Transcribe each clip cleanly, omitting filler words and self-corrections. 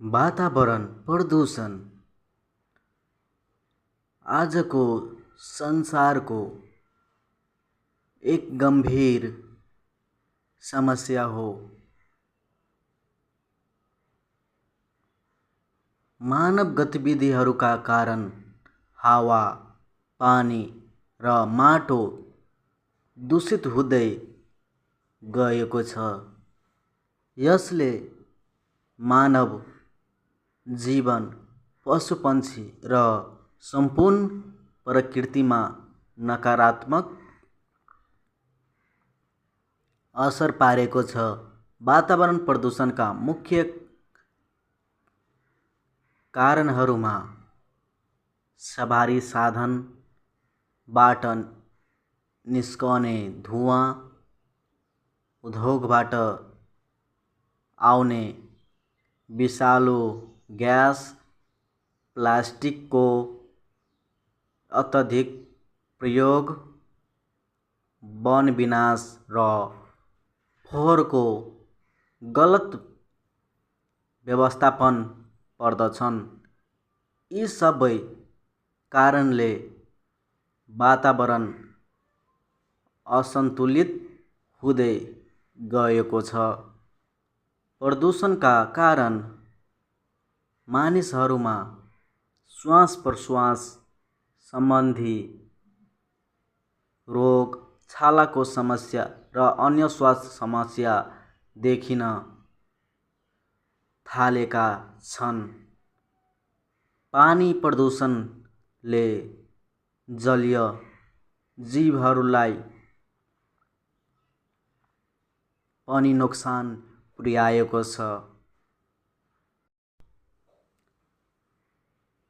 वातावरण प्रदूषण आजको संसारको एक गंभीर समस्या हो। मानव गतिविधिहरूका कारण हावा, पानी र माटो दूषित हुँदै गएको छ। यसले मानव जीवन, पशुपक्षी र सम्पूर्ण प्रकृतिमा नकारात्मक असर पारेको छ। वातावरण प्रदूषणका मुख्य कारणहरूमा सवारी साधनबाट निस्कने धुवाँ, उद्योगबाट आउने विषालु ग्यास, प्लास्टिकको अत्यधिक प्रयोग, वन विनाश र फोहोरको गलत व्यवस्थापन पर्दछन्। यी सबै कारणले वातावरण असन्तुलित हुँदै गएको छ। प्रदूषणका कारण मानिसहरूमा श्वास-प्रश्वास सम्बन्धी रोग, छालाको समस्या र अन्य स्वास्थ्य समस्या देखिन थालेका छन्। पानी प्रदूषणले जलीय जीवहरूलाई पनि नोक्सान पुर्याएको छ।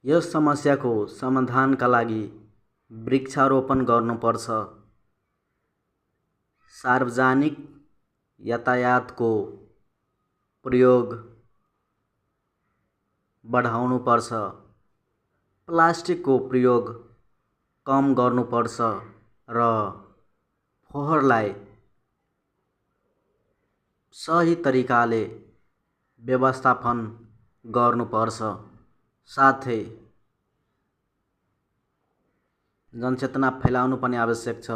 यस समस्याको समाधानका लागि वृक्षारोपण गर्नुपर्छ, सार्वजनिक यातायातको प्रयोग बढाउनुपर्छ, प्लास्टिकको प्रयोग कम गर्नुपर्छ र फोहोरलाई सही तरिकाले व्यवस्थापन गर्नुपर्छ। साथै जनचेतना फैलाउनु पनि आवश्यक छ।